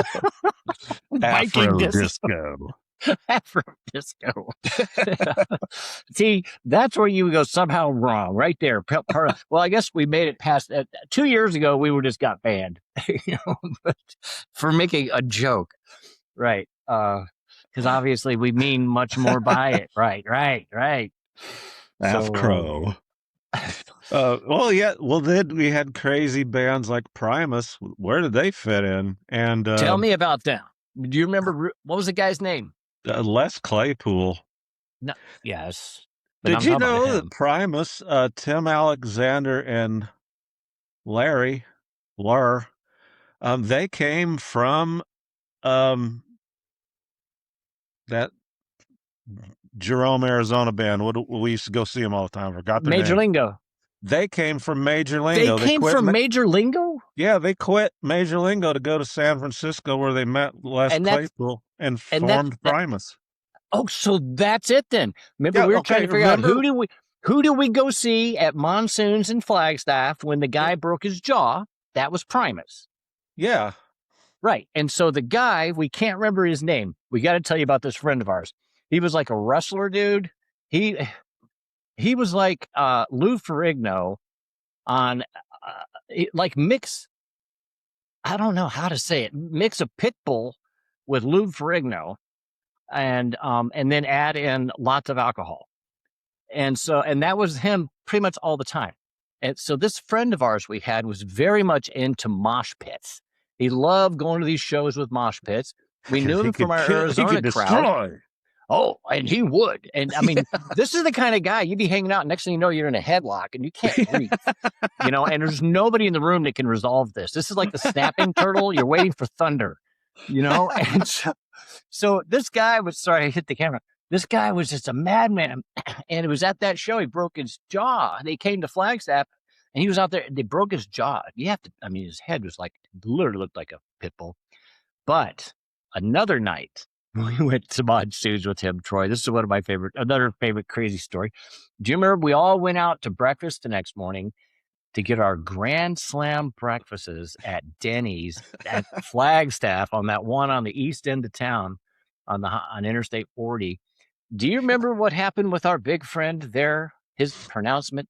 Viking Afro disco. Afro disco. See, that's where you go somehow wrong, right there. Well, I guess we made it past that. 2 years ago, we got banned, but for making a joke, right? Because obviously we mean much more by it, right. Afro. Then we had crazy bands like Primus. Where did they fit in? And tell me about them. Do you remember what was the guy's name? Les Claypool. No, yes. Did you know that Primus, Tim Alexander and Larry, they came from that Jerome, Arizona band. We used to go see them all the time. I forgot their Major name. Lingo. They came from Major Lingo. They came from Major Lingo? Yeah, they quit Major Lingo to go to San Francisco where they met Les Claypool and formed Primus. Oh, so that's it then. Remember, we were trying to figure out who do we go see at Monsoons in Flagstaff when the guy broke his jaw? That was Primus. Yeah. Right. And so the guy, we can't remember his name. We got to tell you about this friend of ours. He was like a wrestler dude. He was like Lou Ferrigno on like mix. I don't know how to say it. Mix a pit bull with Lou Ferrigno and then add in lots of alcohol. And that was him pretty much all the time. And so this friend of ours we had was very much into mosh pits. He loved going to these shows with mosh pits. We knew him from our Arizona crowd. Oh, and he would. And I mean, this is the kind of guy you'd be hanging out. Next thing you know, you're in a headlock and you can't breathe, and there's nobody in the room that can resolve this. This is like the snapping turtle. You're waiting for thunder, And so this guy was, sorry, I hit the camera. This guy was just a madman. And it was at that show, he broke his jaw. They came to Flagstaff and he was out there. They broke his jaw. His head was literally looked like a pit bull. But another night, we went to Monsoons with him, Troy. This is one of my another favorite crazy story. Do you remember we all went out to breakfast the next morning to get our Grand Slam breakfasts at Denny's at Flagstaff on that one on the east end of town on Interstate 40. Do you remember what happened with our big friend there, his pronouncement?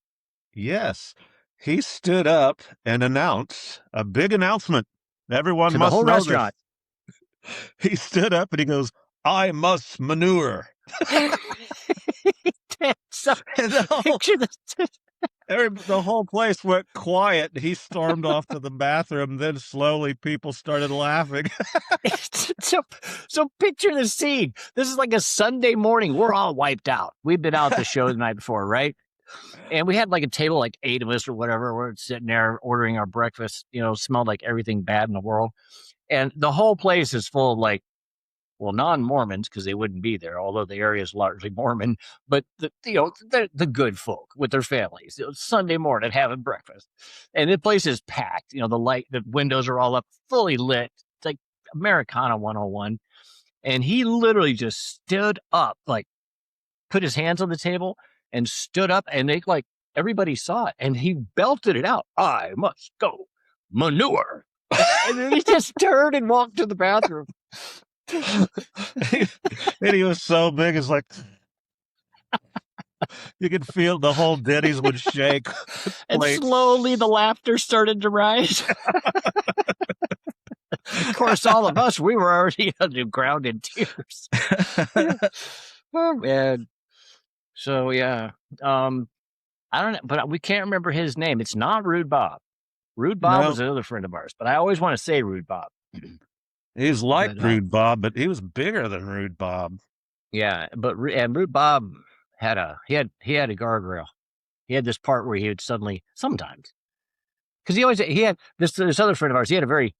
Yes. He stood up and announced a big announcement. Everyone to must the whole know restaurant. This. He stood up and he goes, "I must manure." So, picture this. The whole place went quiet. He stormed off to the bathroom. Then slowly people started laughing. So picture the scene. This is like a Sunday morning. We're all wiped out. We've been out the show the night before, right? And we had like a table, like 8 of us or whatever. We're sitting there ordering our breakfast, smelled like everything bad in the world. And the whole place is full of non-Mormons because they wouldn't be there, although the area is largely Mormon, but the good folk with their families. Sunday morning having breakfast. And the place is packed. The windows are all up, fully lit. It's like Americana 101. And he literally just stood up, put his hands on the table and stood up, and everybody saw it. And he belted it out. "I must go manure." And then he just turned and walked to the bathroom. And he was so big, it's like you could feel the whole Denny's would shake. And slowly the laughter started to rise. Of course, all of us, we were already on the ground in tears. Oh, man. So, yeah. I don't know, but we can't remember his name. It's not Rude Bob. Rude Bob was another friend of ours, but I always want to say Rude Bob. He's like Rude Bob, but he was bigger than Rude Bob. Yeah, but Rude Bob had a guardrail. He had this part where he would sometimes, because he had this other friend of ours. He had a very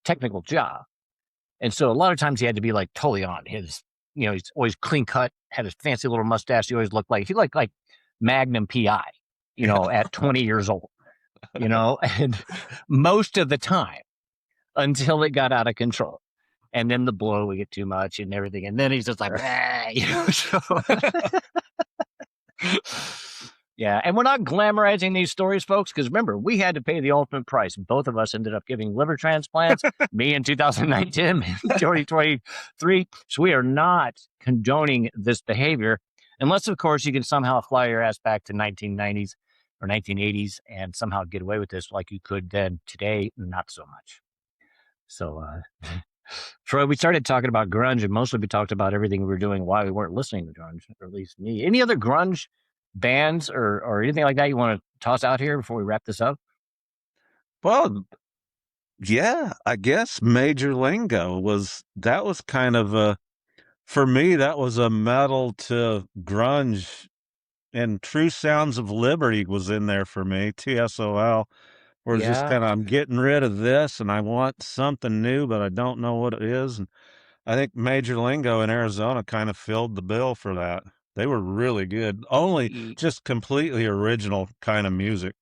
technical job, and so a lot of times he had to be totally on. He's always clean cut, had his fancy little mustache. He always looked like Magnum PI, at 20 years old. And most of the time until it got out of control. And then the blow would get too much and everything. And then he's just like, yeah. Yeah, and we're not glamorizing these stories, folks, because remember, we had to pay the ultimate price. Both of us ended up giving liver transplants, me in 2019, in 2023. So we are not condoning this behavior, unless, of course, you can somehow fly your ass back to 1990s or 1980s and somehow get away with this like you could then. Today, not so much. So, Troy, we started talking about grunge, and mostly we talked about everything we were doing while we weren't listening to grunge, or at least me. Any other grunge bands or anything like that you want to toss out here before we wrap this up? Well, yeah, I guess Major Lingo was kind of a for me, that was a metal to grunge, and True Sounds of Liberty was in there for me, TSOL, where it's just Yeah. kinda, I'm getting rid of this, and I want something new, but I don't know what it is, and I think Major Lingo in Arizona kinda filled the bill for that. They were really good, only just completely original kinda music.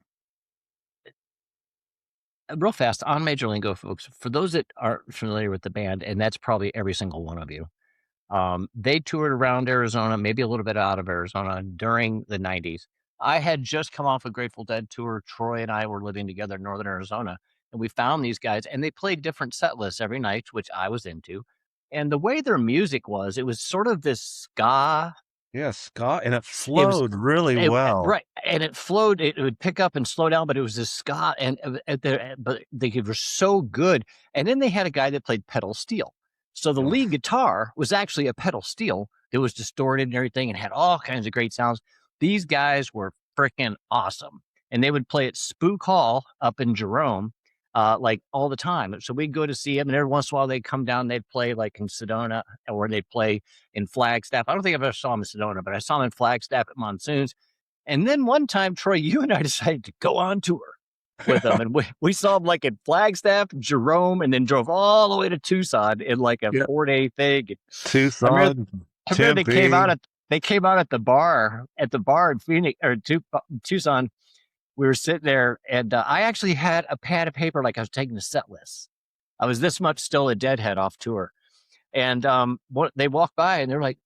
Real fast on Major Lingo, folks, for those that aren't familiar with the band, and that's probably every single one of you, they toured around Arizona, maybe a little bit out of Arizona during the 90s. I had just come off a Grateful Dead tour. Troy and I were living together in Northern Arizona, and we found these guys, and they played different set lists every night, which I was into. And the way their music was, it was sort of this ska. Yeah, ska, and it It was flowed really it well. right, and it flowed, it would pick up and slow down, but it was this ska, and, but they were so good, and then they had a guy that played pedal steel. So the Ugh. lead guitar was actually a pedal steel that was distorted and everything and had all kinds of great sounds. These guys were freaking awesome, and they would play at Spook Hall up in Jerome, like, all the time. So we'd go to see them, and every once in a while, they'd come down, they'd play, like, in Sedona, or they'd play in Flagstaff. I don't think I've ever saw him in Sedona, but I saw him in Flagstaff at Monsoons. And then one time, Troy, you and I decided to go on tour with them. And we saw him like in Flagstaff, Jerome, and then drove all the way to Tucson in like a Yeah, 4-day thing. I remember, Tucson, I remember Tempe. they came out at the bar in Phoenix or Tucson. We were sitting there, and I actually had a pad of paper like I was taking the set list. I was this much still a deadhead off tour. And they walked by and they're like,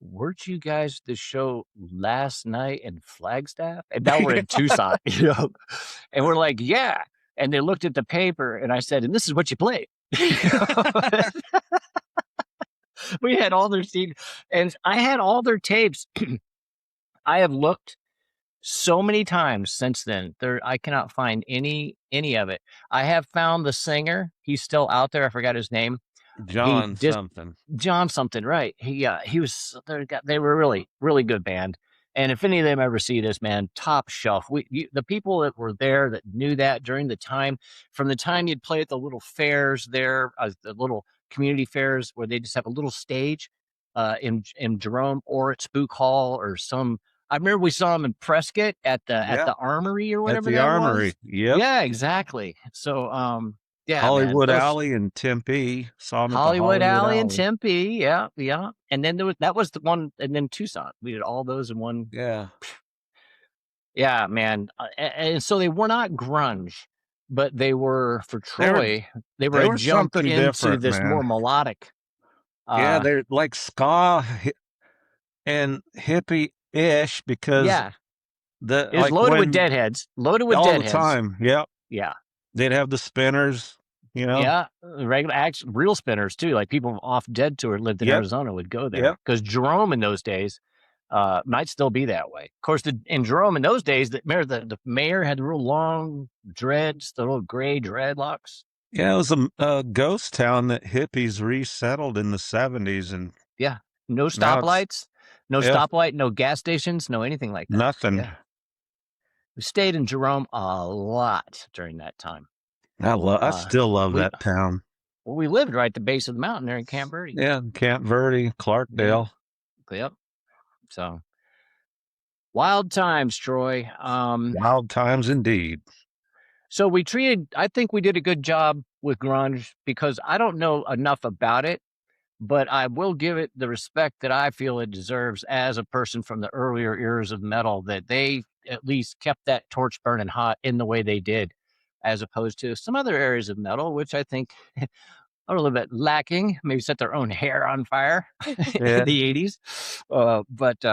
weren't you guys the show last night in Flagstaff? And now we're in Tucson, and we're like, yeah. And they looked at the paper and I said, and this is what you play. We had all their seeds and I had all their tapes. I have looked so many times since then. I cannot find any of it. I have found the singer. He's still out there. I forgot his name. He John just something. John something, right? He was they were really really good band. And if any of them ever see this, man, top shelf. The people that were there that knew that during the time, from the time you'd play at the little fairs there, the little community fairs where they just have a little stage, in Jerome or at Spook Hall or some. I remember we saw them in Prescott at Yeah, the Armory or at whatever the that Armory. was. Yep. Yeah, exactly. So, yeah, man, Hollywood those. Alley in Tempe. Saw him at the Hollywood Hollywood Alley in Alley. Tempe, yeah, yeah. And then that was the one, and then Tucson. We did all those in one. Yeah. Yeah, man. And so they were not grunge, but they were for They were Troy. They were they a were jump something into different, this man. more melodic. Yeah, Uh, they're like ska and hippie-ish because yeah, the it was like loaded with when deadheads. Loaded with all the deadheads. time. Yep. Yeah, They'd have the spinners, you know? yeah. Regular acts, real spinners too. Like people off Dead Tour lived in Yep. Arizona would go there Yep. because Jerome in those days. Might still be that way. Of course, in Jerome in those days, the mayor had the real long dreads, the little gray dreadlocks. Yeah, it was a ghost town that hippies resettled in the 70s, and Yeah, no now it's stoplights, no yeah, stoplight, no gas stations, no anything like that. nothing. Yeah, we stayed in Jerome a lot during that time. I still love We that town. we lived right at the base of the mountain there in Camp Verde. Yeah, Camp Verde, Yeah, Clarkdale. yep. So wild times, Troy. Wild times indeed. So I think we did a good job with grunge because I don't know enough about it, but I will give it the respect that I feel it deserves as a person from the earlier eras of metal, that they at least kept that torch burning hot in the way they did, as opposed to some other areas of metal, which I think are a little bit lacking, maybe set their own hair on fire in Yeah. the 80s. But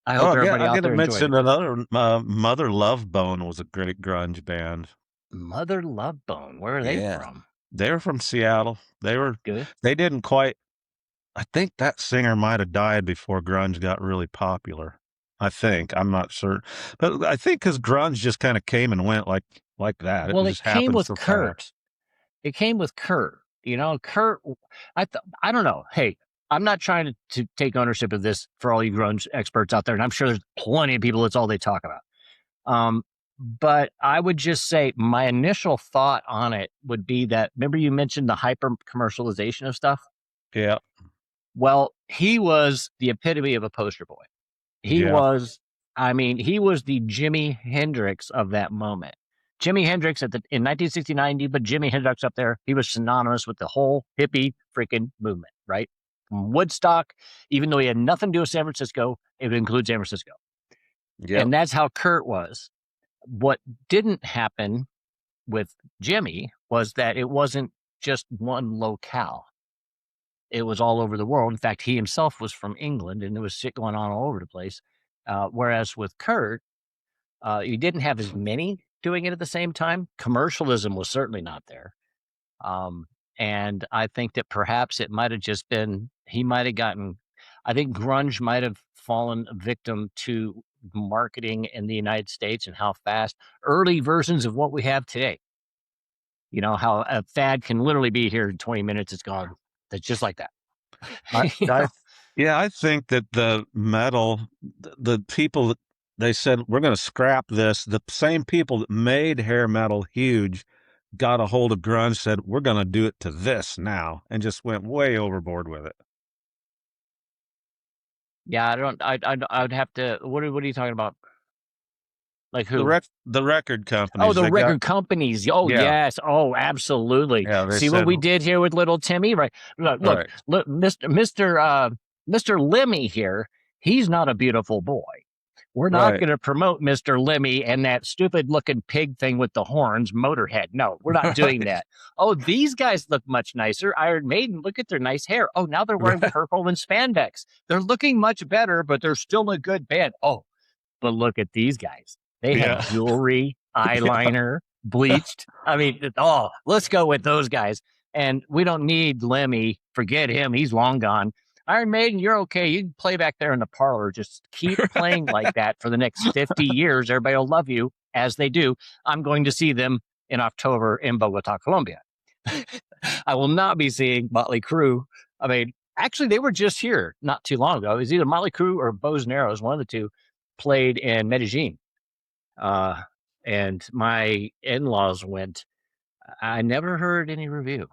I Oh, hope everybody I out got to there enjoyed mention it. another. Mother Love Bone was a great grunge band. Mother Love Bone. Where are they Yeah, from? they were from Seattle. Good. They didn't quite. I think that singer might have died before grunge got really popular. I think. I'm not sure, but I think because grunge just kind of came and went like that. It Well, it just came happened with so Kurt. fast. It came with Kurt. Kurt. I don't know. Hey, I'm not trying to take ownership of this for all you grunge experts out there, and I'm sure there's plenty of people that's all they talk about. But I would just say my initial thought on it would be that remember you mentioned the hyper commercialization of stuff. Yeah, Well, he was the epitome of a poster boy. He yeah, was, I mean, he was the Jimi Hendrix of that moment. Jimi Hendrix in 1969, but Jimi Hendrix up there, he was synonymous with the whole hippie freaking movement, right? From Woodstock, even though he had nothing to do with San Francisco, it would include San Francisco. yep, And that's how Kurt was. What didn't happen with Jimmy was that it wasn't just one locale. It was all over the world. In fact, he himself was from England, and there was shit going on all over the place. Whereas with Kurt, you didn't have as many doing it at the same time. Commercialism was certainly not there. Um, and I think that perhaps it might have just been, he might have gotten, I think grunge might have fallen a victim to marketing in the United States and how fast early versions of what we have today. How a fad can literally be here in 20 minutes, it's gone. That's just like that. I, you I, know? yeah, I think that the metal, the people that they said we're going to scrap this, the same people that made hair metal huge got a hold of grunge, said we're going to do it to this now, and just went way overboard with it. Yeah, I don't, I would have to, what are you talking about? Like The who? record Oh, companies, the they got record companies. Oh, yeah, yes. Oh, absolutely. yeah. They See what said we did here with little Timmy, right? right, Look, Mr. Lemmy here. He's not a beautiful boy. We're not right, going to promote Mr. Lemmy and that stupid looking pig thing with the horns, Motorhead. No, we're not doing right, that. Oh, these guys look much nicer. Iron Maiden, look at their nice hair. Oh, now they're wearing right. purple and spandex. They're looking much better, but they're still a good band. Oh, but look at these guys. They have Yeah, jewelry, yeah, eyeliner, bleached. I mean, oh, let's go with those guys. And we don't need Lemmy. Forget him. He's long gone. Iron Maiden, you're okay. You can play back there in the parlor. Just keep playing like that for the next 50 years. Everybody will love you as they do. I'm going to see them in October in Bogota, Colombia. I will not be seeing Motley Crue. I mean, actually, they were just here not too long ago. It was either Motley Crue or Bows Narrows, one of the two, played in Medellin. Uh, and my in-laws went. I never heard any review,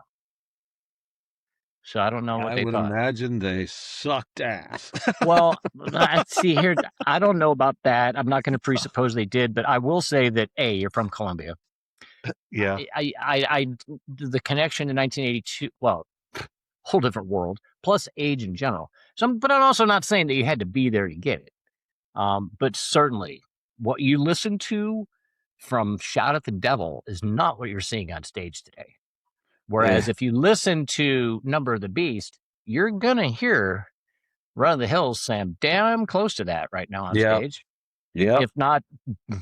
so I don't know what I they would thought. imagine they sucked ass. Well, I see here. I don't know about that. I'm not going to presuppose they did, but I will say that you're from Colombia. Yeah, The connection in 1982. Well, whole different world. Plus age in general. But I'm also not saying that you had to be there to get it. But certainly, what you listen to from Shout at the Devil is not what you're seeing on stage today. yeah, Whereas if you listen to Number of the Beast, you're gonna hear Run of the Hills Sam damn close to that right now on yeah, stage, yeah. if not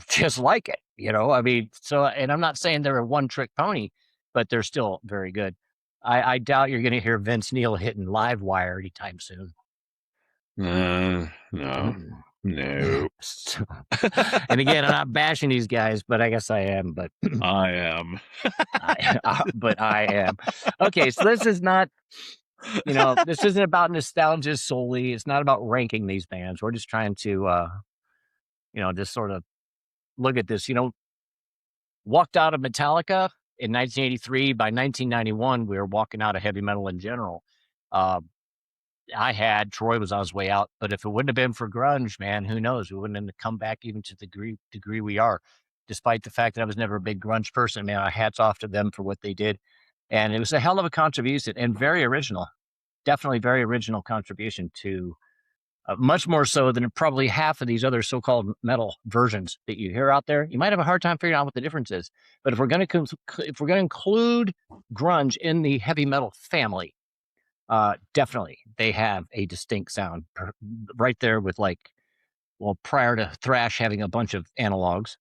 just like it. I mean, so and I'm not saying they're a one trick pony, but they're still very good. I doubt you're gonna hear Vince Neil hitting Live Wire anytime soon. No, no. So, and again, I'm not bashing these guys, but I guess I am. But I am. but I am. Okay, so this is not. This isn't about nostalgia solely. It's not about ranking these bands. We're just trying to, just sort of look at this. Walked out of Metallica in 1983. By 1991, we were walking out of heavy metal in general. Uh, Troy was on his way out, but if it wouldn't have been for grunge, man, who knows? We wouldn't have come back even to the degree we are. Despite the fact that I was never a big grunge person, man, hats off to them for what they did. And it was a hell of a contribution and very original. Definitely very original contribution to much more so than probably half of these other so-called metal versions that you hear out there. You might have a hard time figuring out what the difference is. But if we're going to include grunge in the heavy metal family, definitely they have a distinct sound right there with like well, prior to thrash having a bunch of analogs.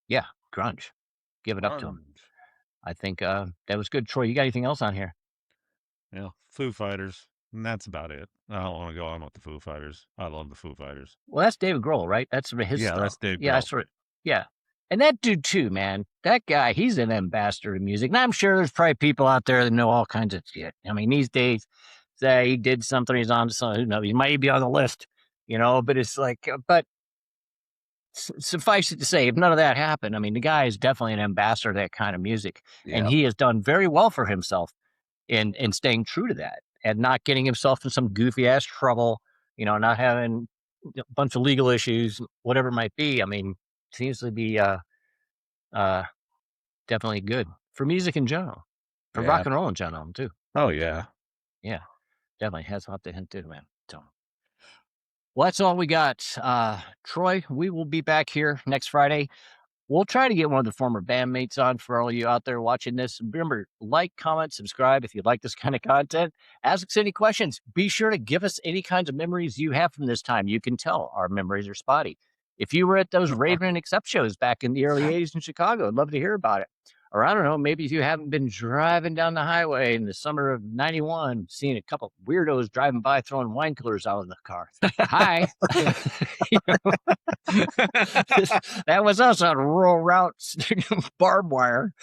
Yeah, grunge. Give it up to him. Grunge. I think that was good. Troy, you got anything else on here? Yeah, Foo Fighters, and that's about it. I don't want to go on with the Foo Fighters. I love the Foo Fighters. Well, that's David Grohl, right? That's sort of his Yeah, stuff. that's Dave Yeah, I Grohl. sort of, yeah. And that dude too, man. That guy, he's an ambassador of music. And I'm sure there's probably people out there that know all kinds of shit. I mean, these days, say he did something, he's on to something, who knows? He might be on the list, but it's like, but suffice it to say, if none of that happened, I mean, the guy is definitely an ambassador of that kind of music. And Yeah, he has done very well for himself in staying true to that and not getting himself in some goofy ass trouble, not having a bunch of legal issues, whatever it might be. I mean, seems to be uh, definitely good for music in general, for yeah. rock and roll in general too. Oh yeah. Yeah, definitely has a lot to hint too, man. So, well, that's all we got. Troy, we will be back here next Friday. We'll try to get one of the former bandmates on for all you out there watching this. Remember, like, comment, subscribe if you like this kind of content. Ask us any questions. Be sure to give us any kinds of memories you have from this time. You can tell our memories are spotty. If you were at those Raven and Accept shows back in the early 80s in Chicago, I'd love to hear about it. Or I don't know, maybe if you haven't been driving down the highway in the summer of 91, seeing a couple weirdos driving by throwing wine coolers out of the car. Hi. That was us on rural routes, barbed wire.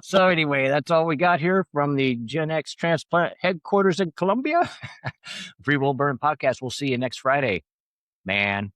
So anyway, that's all we got here from the Gen X transplant headquarters in Columbia. Free Will Burn podcast. We'll see you next Friday, man.